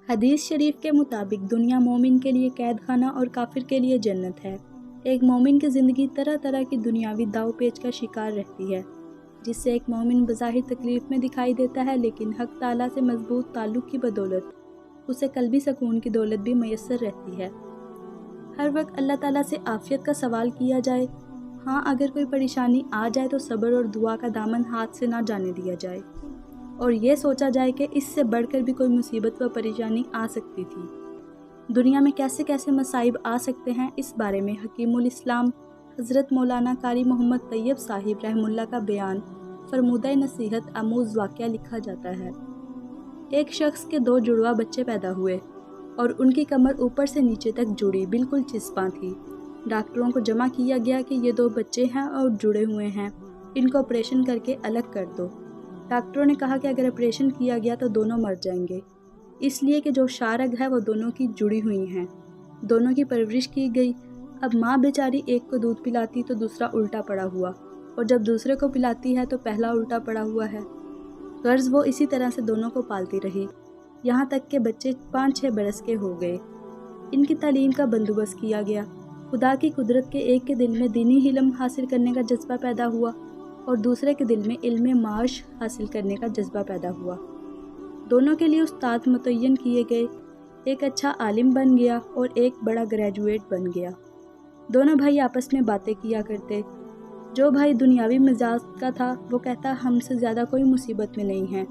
حدیث شریف کے مطابق دنیا مومن کے لیے قید خانہ اور کافر کے لیے جنت ہے۔ ایک مومن کی زندگی طرح طرح کی دنیاوی داؤ پیچ کا شکار رہتی ہے، جس سے ایک مومن بظاہر تکلیف میں دکھائی دیتا ہے، لیکن حق تعالیٰ سے مضبوط تعلق کی بدولت اسے قلبی سکون کی دولت بھی میسر رہتی ہے۔ ہر وقت اللہ تعالیٰ سے عافیت کا سوال کیا جائے۔ ہاں، اگر کوئی پریشانی آ جائے تو صبر اور دعا کا دامن ہاتھ سے نہ جانے دیا جائے، اور یہ سوچا جائے کہ اس سے بڑھ کر بھی کوئی مصیبت و پریشانی آ سکتی تھی۔ دنیا میں کیسے کیسے مصائب آ سکتے ہیں، اس بارے میں حکیم الاسلام حضرت مولانا قاری محمد طیب صاحب رحمہ اللہ کا بیان فرمودہ نصیحت آموز واقعہ لکھا جاتا ہے۔ ایک شخص کے 2 جڑواں بچے پیدا ہوئے اور ان کی کمر اوپر سے نیچے تک جڑی بالکل چسپاں تھی۔ ڈاکٹروں کو جمع کیا گیا کہ یہ 2 بچے ہیں اور جڑے ہوئے ہیں، ان کو آپریشن کر کے الگ کر دو۔ ڈاکٹروں نے کہا کہ اگر آپریشن کیا گیا تو دونوں مر جائیں گے، اس لیے کہ جو شارگ ہے وہ دونوں کی جڑی ہوئی ہیں۔ دونوں کی پرورش کی گئی۔ اب ماں بیچاری ایک کو دودھ پلاتی تو دوسرا الٹا پڑا ہوا، اور جب دوسرے کو پلاتی ہے تو پہلا الٹا پڑا ہوا ہے۔ غرض وہ اسی طرح سے دونوں کو پالتی رہی، یہاں تک کہ بچے 5-6 برس کے ہو گئے۔ ان کی تعلیم کا بندوبست کیا گیا۔ خدا کی قدرت کے ایک کے دل میں دینی علم حاصل کرنے کا جذبہ پیدا ہوا اور دوسرے کے دل میں علم معاش حاصل کرنے کا جذبہ پیدا ہوا۔ دونوں کے لیے استاد متعین کیے گئے، ایک اچھا عالم بن گیا اور ایک بڑا گریجویٹ بن گیا۔ دونوں بھائی آپس میں باتیں کیا کرتے۔ جو بھائی دنیاوی مزاج کا تھا وہ کہتا ہم سے زیادہ کوئی مصیبت میں نہیں ہے،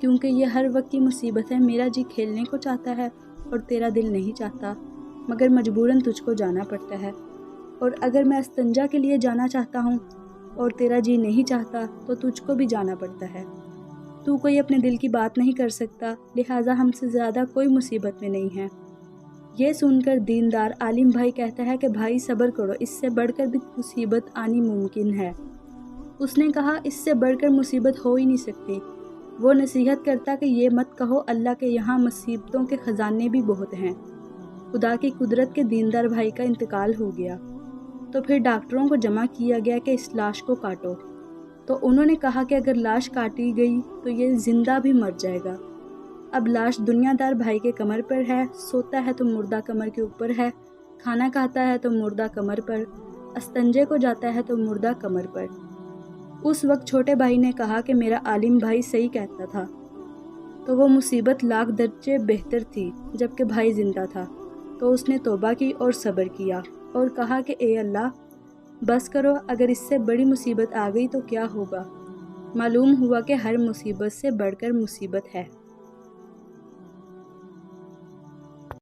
کیونکہ یہ ہر وقت کی مصیبت ہے۔ میرا جی کھیلنے کو چاہتا ہے اور تیرا دل نہیں چاہتا، مگر مجبوراً تجھ کو جانا پڑتا ہے، اور اگر میں استنجا کے لیے جانا چاہتا ہوں اور تیرا جی نہیں چاہتا تو تجھ کو بھی جانا پڑتا ہے۔ تو کوئی اپنے دل کی بات نہیں کر سکتا، لہٰذا ہم سے زیادہ کوئی مصیبت میں نہیں ہے۔ یہ سن کر دیندار عالم بھائی کہتا ہے کہ بھائی صبر کرو، اس سے بڑھ کر بھی مصیبت آنی ممکن ہے۔ اس نے کہا اس سے بڑھ کر مصیبت ہو ہی نہیں سکتی۔ وہ نصیحت کرتا کہ یہ مت کہو، اللہ کے یہاں مصیبتوں کے خزانے بھی بہت ہیں۔ خدا کی قدرت کے دیندار بھائی کا انتقال ہو گیا تو پھر ڈاکٹروں کو جمع کیا گیا کہ اس لاش کو کاٹو، تو انہوں نے کہا کہ اگر لاش کاٹی گئی تو یہ زندہ بھی مر جائے گا۔ اب لاش دنیا دار بھائی کے کمر پر ہے، سوتا ہے تو مردہ کمر کے اوپر ہے، کھانا کھاتا ہے تو مردہ کمر پر، استنجے کو جاتا ہے تو مردہ کمر پر۔ اس وقت چھوٹے بھائی نے کہا کہ میرا عالم بھائی صحیح کہتا تھا، تو وہ مصیبت لاکھ درجے بہتر تھی جبکہ بھائی زندہ تھا۔ تو اس نے توبہ کی اور صبر کیا اور کہا کہ اے اللہ بس کرو، اگر اس سے بڑی مصیبت آ گئی تو کیا ہوگا؟ معلوم ہوا کہ ہر مصیبت سے بڑھ کر مصیبت ہے۔